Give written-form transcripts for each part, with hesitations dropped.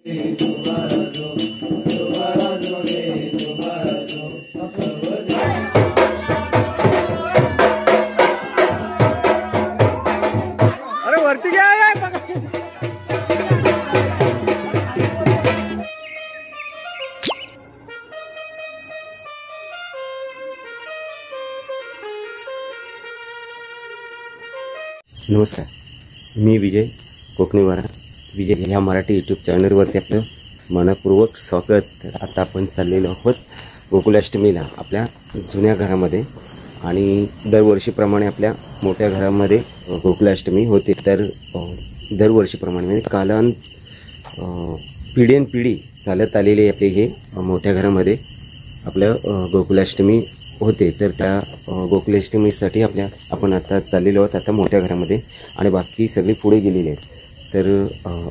अरे वरती घ्या. नमस्कार, मी विजय कोकणीवारा. विजय ह्या मराठी यूट्यूब चॅनलवरती आपलं मनपूर्वक स्वागत. तर आता आपण चाललेलो आहोत गोकुलाष्टमीला आपल्या जुन्या घरामध्ये. आणि दरवर्षीप्रमाणे आपल्या मोठ्या घरामध्ये गोकुलाष्टमी होते. तर दरवर्षीप्रमाणे म्हणजे कालांत पिढ्यानपिढी चालत आलेले आपले हे मोठ्या घरामध्ये आपलं गोकुलाष्टमी होते. तर त्या गोकुलाष्टमीसाठी आपण आता चाललेलो आहोत आता मोठ्या घरामध्ये. आणि बाकी सगळी पुढे गेलेली आहेत. तर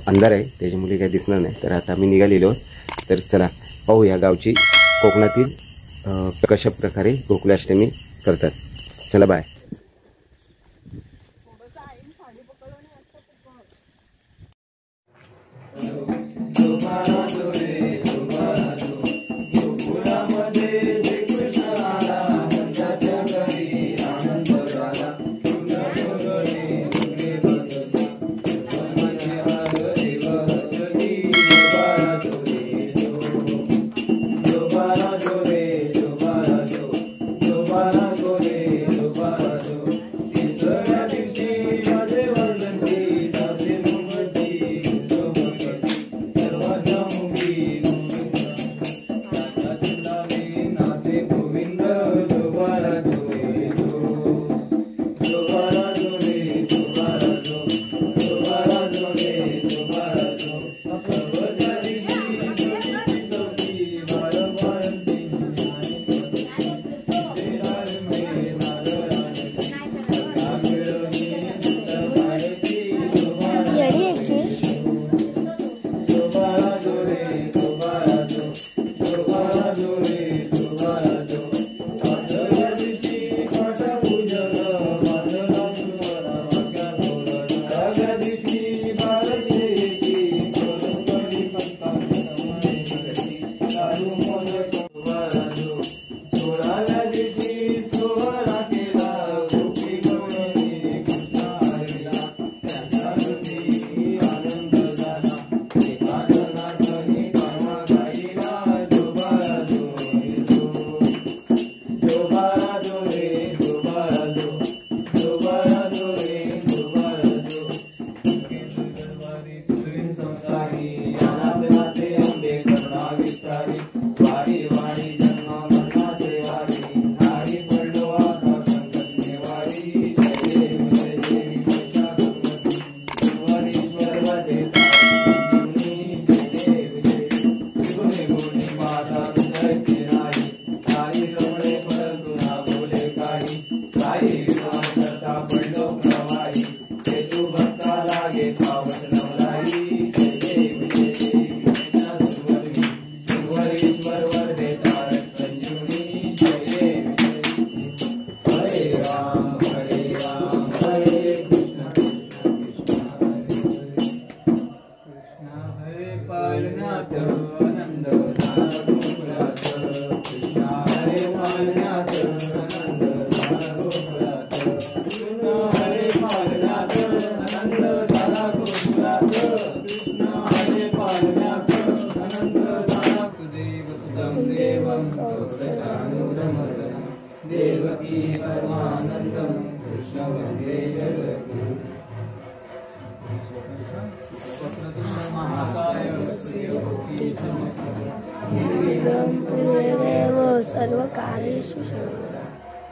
अंधार आहे त्याच्यामुळे काही दिसणार नाही. तर आता आम्ही निघालेलो आहोत. तर चला पाहू या गावची कोकणातील कशा प्रकारे गोकुलाष्टमी करतात. चला बाय. देवकी परमानंदम कृष्ण वंदे जगद्गुरु महाकाय श्रीयोगी निर्विघ्नं कुरुदेव सर्वकार्येषु सर्वदा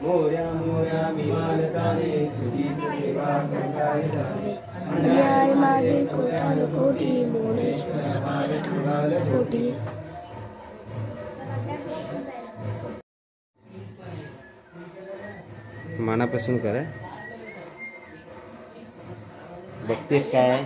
मोर्या मोर्या विमानकाले तुझी सेवा करणारे अन्याय माझे कोटाल कोटी मोनेश्वर पाल कोटी मनापासून करा. बघतेस काय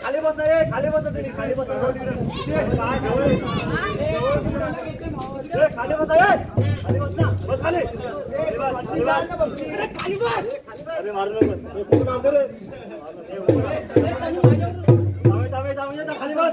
खाली बस खाली बस खाली बस खाली बस खाली बस ना बस खाली खाली बस अरे मारू नको खाली बस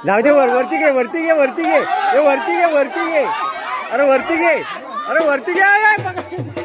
जाऊ दे वरती घे वरती घे वरती घे वरती घे वरती घे अरे वरती घे अरे वरती घे